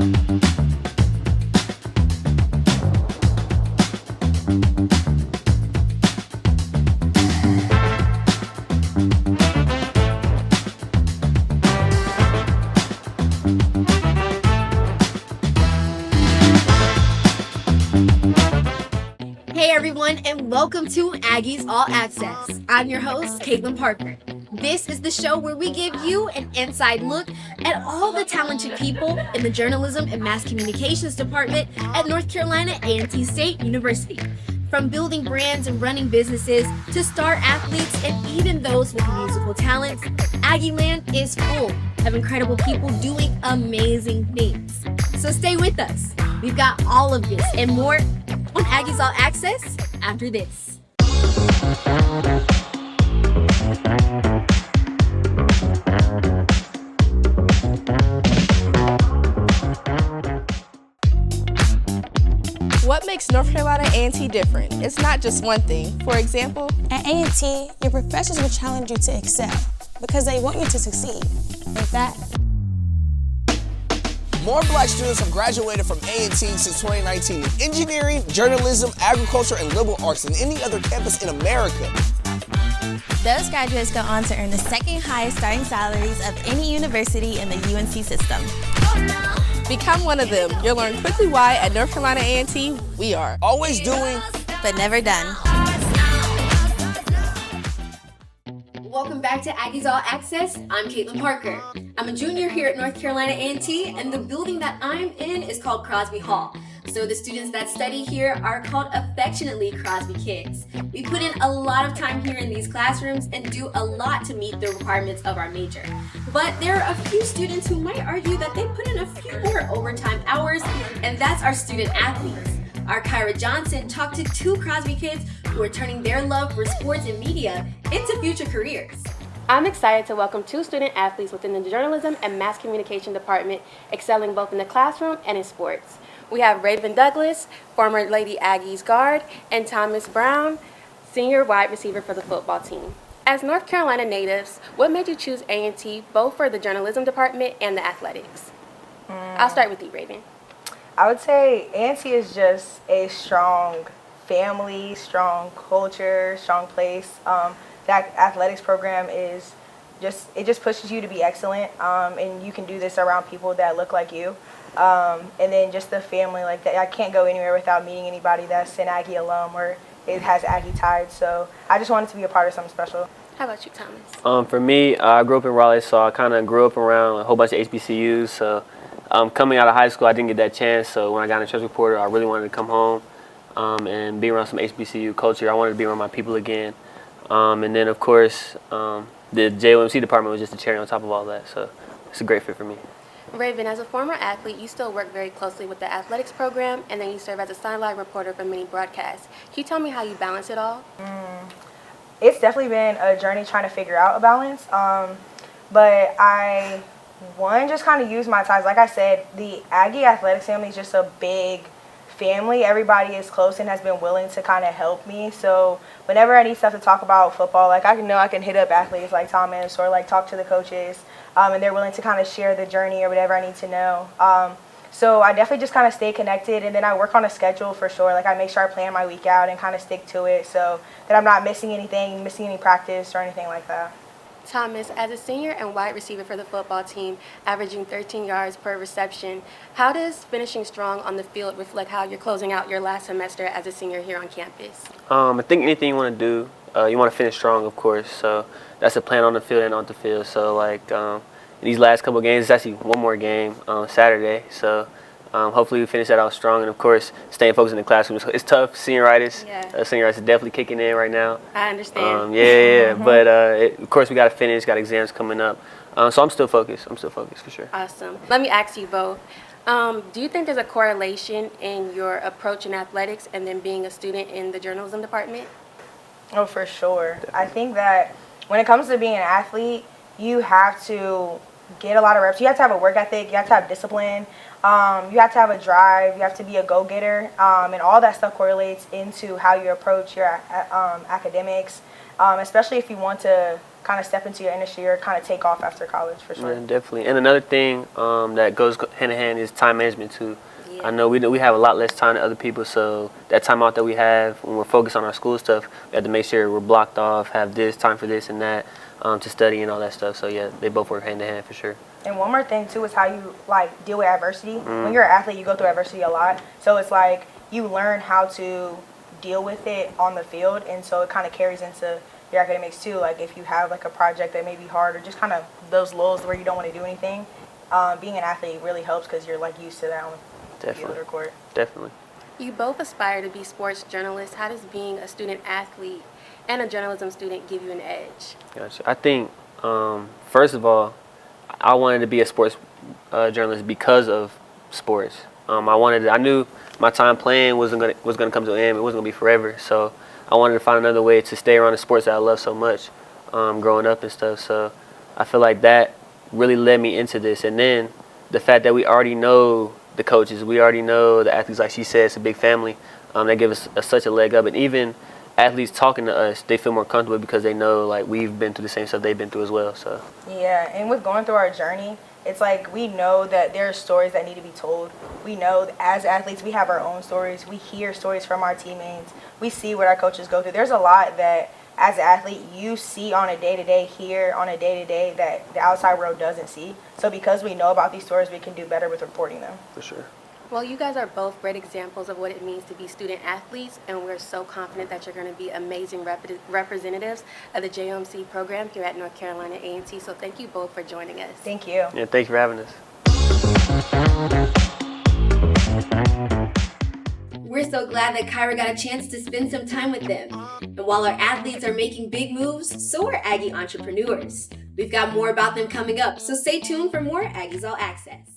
Hey everyone, and welcome to Aggies All Access. I'm your host, Caitlin Parker. This is the show where we give you an inside look at all the talented people in the Journalism and Mass Communications Department at North Carolina A&T State University. From building brands and running businesses to star athletes and even those with musical talents, Aggie Land is full of incredible people doing amazing things. So stay with us. We've got all of this and more on Aggies All Access after this. What makes North Carolina A&T different? It's not just one thing. For example, at A&T, your professors will challenge you to excel because they want you to succeed. In fact, more Black students have graduated from A&T since 2019 in engineering, journalism, agriculture, and liberal arts than any other campus in America. Those graduates go on to earn the second highest starting salaries of any university in the UNC system. Become one of them. You'll learn quickly why at North Carolina A&T, we are Always doing, but never done. Welcome back to Aggies All Access. I'm Caitlin Parker. I'm a junior here at North Carolina A&T, and the building that I'm in is called Crosby Hall. So the students that study here are called affectionately Crosby kids. We put in a lot of time here in these classrooms and do a lot to meet the requirements of our major. But there are a few students who might argue that they put in a few more overtime hours, and that's our student athletes. Our Kyra Johnson talked to two Crosby kids who are turning their love for sports and media into future careers. I'm excited to welcome two student athletes within the Journalism and Mass Communication Department, excelling both in the classroom and in sports. We have Raven Douglas, former Lady Aggies guard, and Thomas Brown, senior wide receiver for the football team. As North Carolina natives, what made you choose A&T both for the journalism department and the athletics? I'll start with you, Raven. I would say A&T is just a strong family, strong culture, strong place. That athletics program is just pushes you to be excellent, and you can do this around people that look like you. And then just the family, like that. I can't go anywhere without meeting anybody that's an Aggie alum or it has Aggie ties. So I just wanted to be a part of something special. How about you, Thomas? For me, I grew up in Raleigh, so I kind of grew up around a whole bunch of HBCUs. So coming out of high school, I didn't get that chance. So when I got in Trust Reporter, I really wanted to come home and be around some HBCU culture. I wanted to be around my people again. And then, of course, the JOMC department was just a cherry on top of all that. So it's a great fit for me. Raven, as a former athlete, you still work very closely with the athletics program, and then you serve as a sideline reporter for many broadcasts. Can you tell me how you balance it all? It's definitely been a journey trying to figure out a balance. But I, just kind of use my ties. Like I said, the Aggie athletics family is just a big family. Everybody is close and has been willing to kind of help me. So whenever I need stuff to talk about football, like I can hit up athletes like Thomas or like talk to the coaches, and they're willing to kind of share the journey or whatever I need to know. So I definitely just kind of stay connected, and then I work on a schedule for sure. Like I make sure I plan my week out and kind of stick to it so that I'm not missing anything, missing any practice or anything like that. Thomas, as a senior and wide receiver for the football team, averaging 13 yards per reception, how does finishing strong on the field reflect how you're closing out your last semester as a senior here on campus? I think anything you want to do, you want to finish strong, of course. So that's the plan on the field and off the field. So like in these last couple of games, it's actually one more game Saturday. So hopefully we finish that out strong, and of course staying focused in the classroom. It's tough. Senioritis, senioritis is definitely kicking in right now. I understand. But of course we got to finish. Got exams coming up, so I'm still focused. For sure. Awesome. Let me ask you both. Do you think there's a correlation in your approach in athletics and then being a student in the journalism department? Oh, for sure. I think that when it comes to being an athlete, you have to get a lot of reps. You have to have a work ethic. You have to have discipline. You have to have a drive. You have to be a go-getter. And all that stuff correlates into how you approach your academics, especially if you want to kind of step into your industry or kind of take off after college for sure. Yeah, definitely. And another thing that goes hand in hand is time management too. I know we have a lot less time than other people, so that time out that we have when we're focused on our school stuff, we have to make sure we're blocked off, have this time for this and that, to study and all that stuff. So yeah, they both work hand in hand for sure. And one more thing too is how you like deal with adversity. When you're an athlete, you go through adversity a lot. So it's like you learn how to deal with it on the field, and so it kind of carries into your academics too. Like if you have like a project that may be hard or just kind of those lulls where you don't want to do anything, being an athlete really helps because you're like used to that on the field or court. Definitely. You both aspire to be sports journalists. How does being a student athlete and a journalism student give you an edge? Gotcha. I think first of all, I wanted to be a sports journalist because of sports. I knew my time playing was gonna come to an end. It wasn't gonna be forever. So I wanted to find another way to stay around the sports that I love so much, growing up and stuff. So I feel like that really led me into this. And then the fact that we already know the coaches, we already know the athletes. Like she said, it's a big family. That gives us such a leg up. And even athletes talking to us, they feel more comfortable because they know like we've been through the same stuff they've been through as well. So yeah, and with going through our journey, it's like we know that there are stories that need to be told. We know that as athletes we have our own stories. We hear stories from our teammates. We see what our coaches go through. There's a lot that as an athlete you see on a day-to-day, hear on a day-to-day that the outside world doesn't see. So because we know about these stories, we can do better with reporting them. for sure. Well, you guys are both great examples of what it means to be student athletes, and we're so confident that you're going to be amazing representatives of the JOMC program here at North Carolina A&T. So thank you both for joining us. Thank you. Yeah, thanks for having us. We're so glad that Kyra got a chance to spend some time with them. And while our athletes are making big moves, so are Aggie entrepreneurs. We've got more about them coming up, so stay tuned for more Aggies All Access.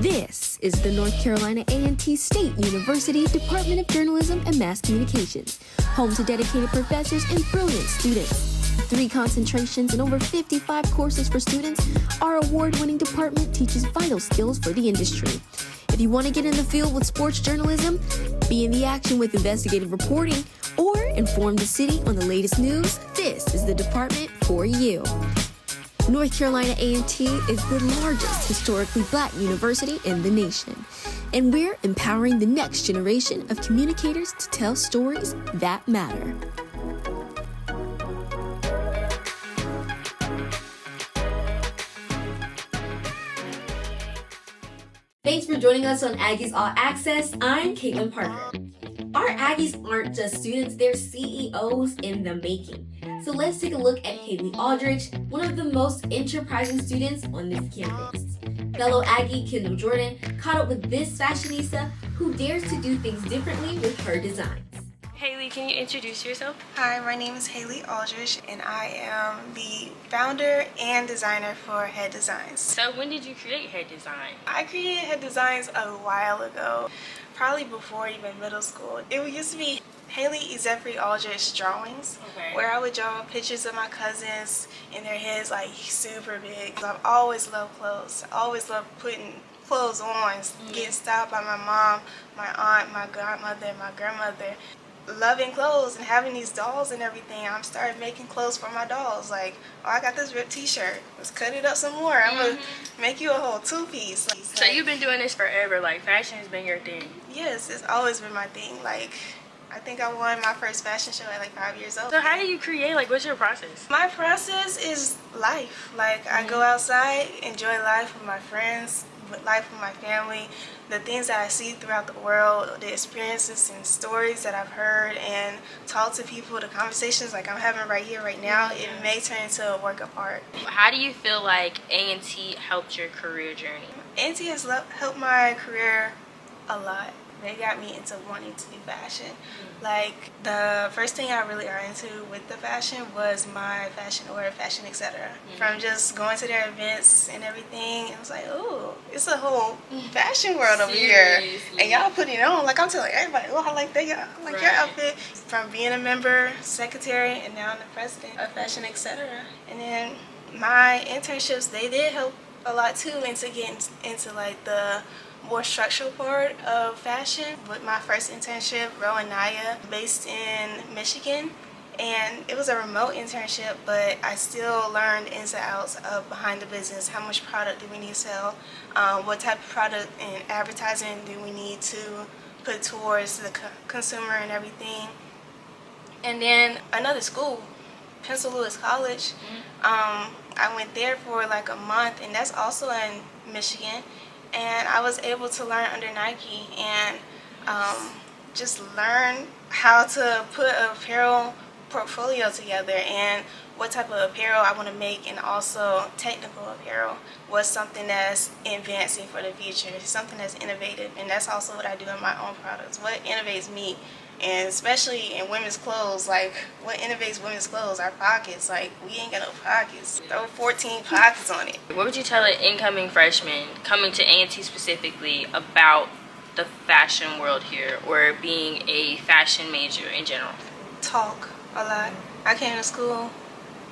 This is the North Carolina A&T State University Department of Journalism and Mass Communications, home to dedicated professors and brilliant students. 3 concentrations and over 55 courses for students, our award-winning department teaches vital skills for the industry. If you want to get in the field with sports journalism, be in the action with investigative reporting, or inform the city on the latest news, this is the department for you. North Carolina A&T is the largest historically Black university in the nation, and we're empowering the next generation of communicators to tell stories that matter. Thanks for joining us on Aggies All Access. I'm Caitlin Parker. Our Aggies aren't just students, they're CEOs in the making. So let's take a look at Haley Aldridge, one of the most enterprising students on this campus. Fellow Aggie Kendall Jordan caught up with this fashionista who dares to do things differently with her designs. Haley, can you introduce yourself? Hi, my name is Haley Aldridge, and I am the founder and designer for Head Designs. So when did you create Head Design? I created Head Designs a while ago, probably before even middle school. It used to be Haley Ezefri Aldridge drawings, where I would draw pictures of my cousins and their heads like super big. I've always loved clothes. I always loved putting clothes on, getting styled by my mom, my aunt, my godmother, my grandmother. Loving clothes and having these dolls and everything, I started making clothes for my dolls. Like, oh, I got this ripped t-shirt. Let's cut it up some more. I'm going to make you a whole 2-piece. So you've been doing this forever, like fashion has been your thing? Yes, it's always been my thing. Like, I think I won my first fashion show at like 5 years old. So how do you create? Like, what's your process? My process is life. Like, I go outside, enjoy life with my friends, life with my family, the things that I see throughout the world, the experiences and stories that I've heard, and talk to people, the conversations like I'm having right here, right now, it may turn into a work of art. How do you feel like A&T helped your career journey? A&T has helped my career a lot. They got me into wanting to do fashion. Like, the first thing I really got into with the fashion was my fashion or fashion, etc. From just going to their events and everything, it was like, ooh, it's a whole fashion world over here. And y'all put it on. Like, I'm telling everybody, oh, I like that. I like your outfit. From being a member, secretary, and now I'm the president of fashion, etc. And then my internships, they did help a lot too into getting into like the more structural part of fashion. With my first internship, Rowan Naya, based in Michigan, and it was a remote internship, but I still learned ins and outs of behind the business. How much product do we need to sell? What type of product and advertising do we need to put towards the consumer and everything? And then another school, Pencil Lewis College. I went there for like a month, and that's also in Michigan. And I was able to learn under Nike and just learn how to put an apparel portfolio together and what type of apparel I want to make, and also technical apparel was something that's advancing for the future, something that's innovative, and that's also what I do in my own products. What innovates me, and especially in women's clothes, like what innovates women's clothes, our pockets. Like, we ain't got no pockets. Throw 14 pockets on it. What would you tell an incoming freshman coming to A&T specifically about the fashion world here, or being a fashion major in general? Talk a lot. I came to school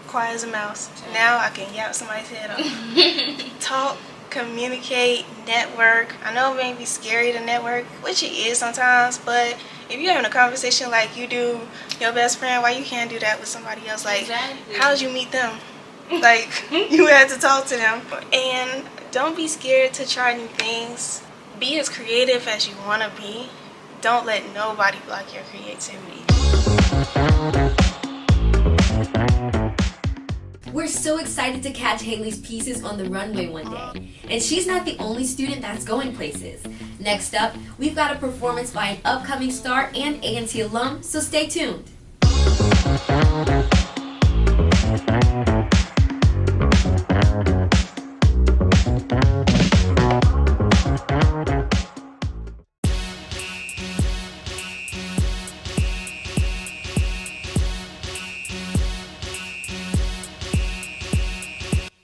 quiet as a mouse. Now I can yap somebody's head off. Talk, communicate, network. I know it may be scary to network, which it is sometimes, but if you're having a conversation like you do your best friend, why you can't do that with somebody else? Like, how did you meet them? Like, you had to talk to them. And don't be scared to try new things. Be as creative as you want to be. Don't let nobody block your creativity. We're so excited to catch Haley's pieces on the runway one day. And she's not the only student that's going places. Next up, we've got a performance by an upcoming star and A&T alum, so stay tuned.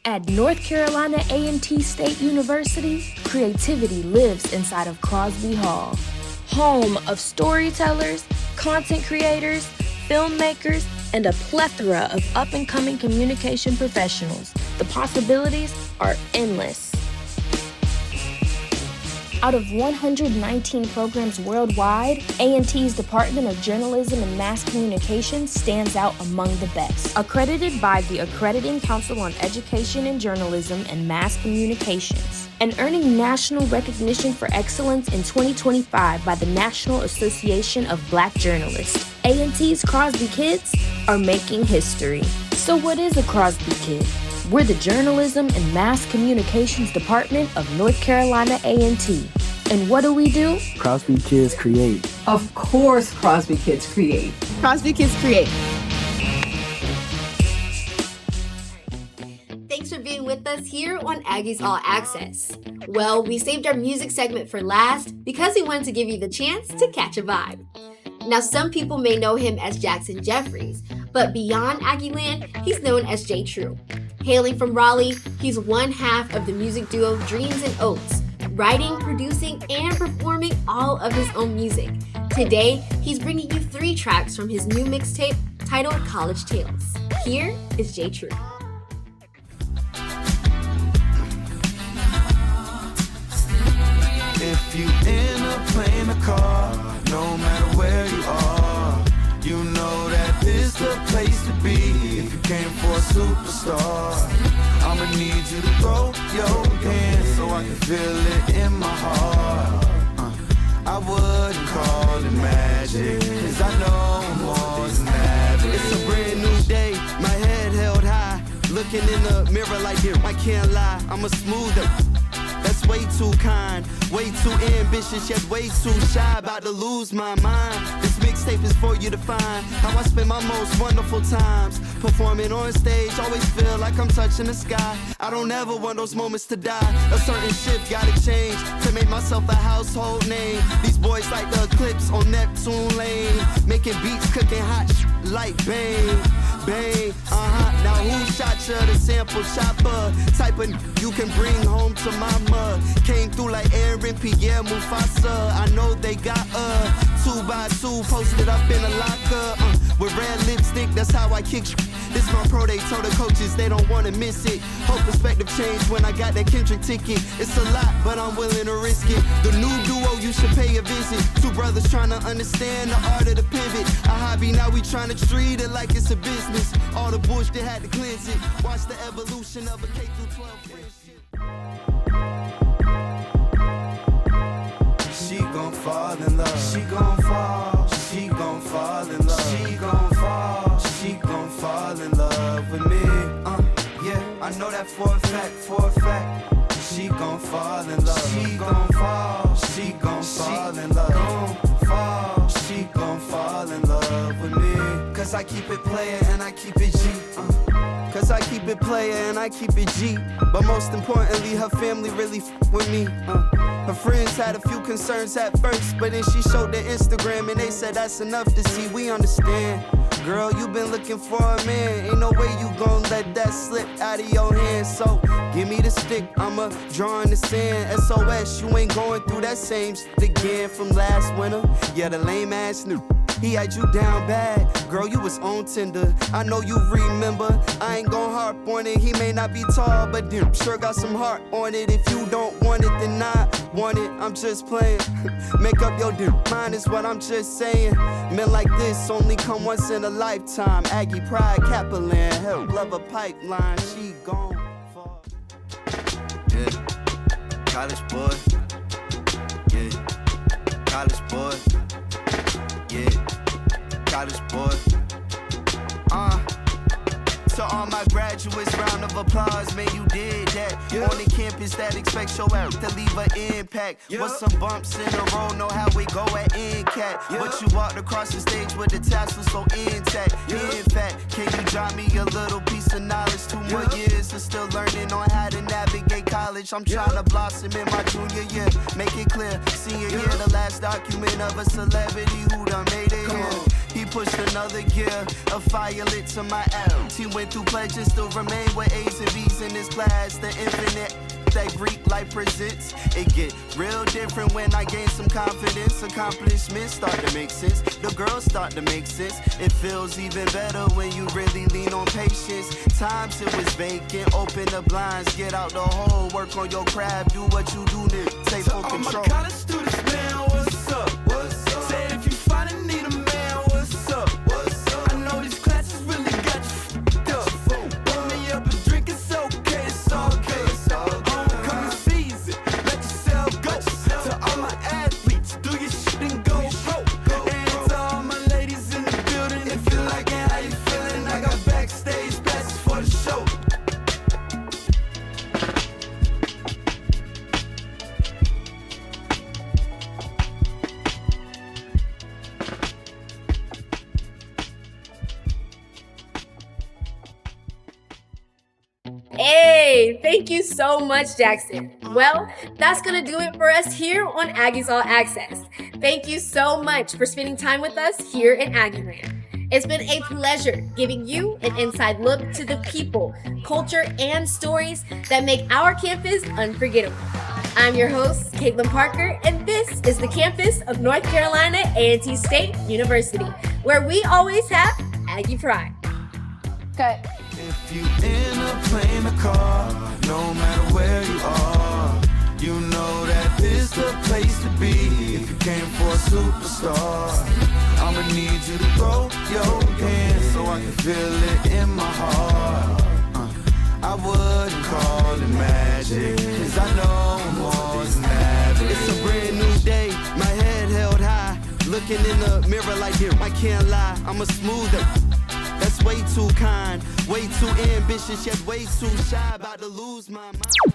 At North Carolina A&T State University, creativity lives inside of Crosby Hall, home of storytellers, content creators, filmmakers, and a plethora of up-and-coming communication professionals. The possibilities are endless. Out of 119 programs worldwide, A&T's Department of Journalism and Mass Communication stands out among the best. Accredited by the Accrediting Council on Education in Journalism and Mass Communications, and earning national recognition for excellence in 2025 by the National Association of Black Journalists. A&T's Crosby Kids are making history. So what is a Crosby Kid? We're the Journalism and Mass Communications Department of North Carolina A&T. And what do? Crosby Kids create. Of course Crosby Kids create. Crosby Kids create. Thanks for being with us here on Aggies All Access. Well, we saved our music segment for last because we wanted to give you the chance to catch a vibe. Now, some people may know him as Jackson Jeffries, but beyond Aggie Land, he's known as J. True. Hailing from Raleigh, he's one half of the music duo Dreams and Oats, writing, producing, and performing all of his own music. Today, he's bringing you 3 tracks from his new mixtape titled College Tales. Here is J. True. If you end up playing a card, no matter where you are, you know that this the place to be. If you came for a superstar, I'ma need you to throw your hands so I can feel it in my heart. I wouldn't call it magic, cause I know more than average. It's a brand new day, my head held high, looking in the mirror like it, I can't lie, I'm a smoother. That's way too kind, way too ambitious, yet way too shy, about to lose my mind. This This mixtape is for you to find how I spend my most wonderful times. Performing on stage, always feel like I'm touching the sky. I don't ever want those moments to die. A certain shift gotta change to make myself a household name. These boys like the eclipse on Neptune Lane, making beats, cooking hot like bang, bang, Now who shot you the sample chopper? Type of you can bring home to mama. Came through like Aaron, Pierre, Mufasa. I know they got 2x2 posted up in a locker with red lipstick. That's how I kick. This my pro, they told the coaches they don't wanna miss it. Whole perspective changed when I got that Kendrick ticket. It's a lot, but I'm willing to risk it. The new duo, you should pay a visit. Two brothers trying to understand the art of the pivot. A hobby, now we trying to treat it like it's a business. All the bullshit had to cleanse it. Watch the evolution of a K through 12 friendship. She gon' fall in love. She gon' fall. She gon' fall in love. She gon' fall. She gon' fall in love with me. Yeah, I know that for a fact, for a fact. She gon' fall in love. She gon' fall. She gon' fall in love. Gon' fall. She gon' fall in love with me. Cause I keep it playin' and I keep it G. Cause I keep it playin' and I keep it G. But most importantly, her family really with me. Her friends had a few concerns at first, but then she showed their Instagram and they said that's enough to see. We understand. Girl, you been looking for a man. Ain't no way you gon' let that slip out of your hands. So give me the stick, I'ma draw in the sand. SOS, you ain't going through that same shit again from last winter. Yeah, the lame ass knew. He had you down bad, girl, you was on Tinder. I know you remember, I ain't gon' harp on it. He may not be tall, but damn sure got some heart on it. If you don't want it, then I want it, I'm just playing. Make up your mind is what I'm just saying. Men like this only come once in a lifetime. Aggie, pride, Capelan, hell, love a pipeline. She gon' fall. Yeah, college boy. Yeah, college boy. Yeah, college boy. To all my graduates, round of applause, man, you did that. Yeah. On the campus that expects your ass to leave an impact. Yeah. With some bumps in the road, know how we go at NCAT. Yeah. But you walked across the stage with the tassel so intact. Yeah. In fact, can you drop me a little piece of knowledge? 2 more years of still learning on how to navigate college. I'm trying to blossom in my junior year. Make it clear, senior year, the last document of a celebrity who done made it here. He pushed another gear, a fire lit to my ass. He went through pledges, still remain with A's and B's in his class. The infinite that Greek life presents. It get real different when I gain some confidence. Accomplishments start to make sense. The girls start to make sense. It feels even better when you really lean on patience. Times it was vacant, open the blinds, get out the hole, work on your craft, do what you do, nigga. Take full control. All my college students, man, what's up? What's up? Say if you find a need a man, what's up? What's up? I know these classes really got you f***ed up. Pour me up a drink, it's okay, it's all good. Homecoming season, let yourself go. To all my athletes, do your shit and go pro. And to all my ladies in the building, if you like it, how you feeling? I got backstage passes for the show. Hey, thank you so much, Jackson. Well, that's gonna do it for us here on Aggies All Access. Thank you so much for spending time with us here in Aggieland. It's been a pleasure giving you an inside look to the people, culture, and stories that make our campus unforgettable. I'm your host, Caitlin Parker, and this is the campus of North Carolina A&T State University, where we always have Aggie pride. Cut. If you end up playing a car, no matter where you are, you know that this the place to be. If you came for a superstar, I'ma need you to throw your hands so I can feel it in my heart. I wouldn't call it magic, cause I know more than average. It's a brand new day, my head held high, looking in the mirror like this, I can't lie, I'm a smoother. That's way too kind, way too ambitious, yet way too shy, about to lose my mind.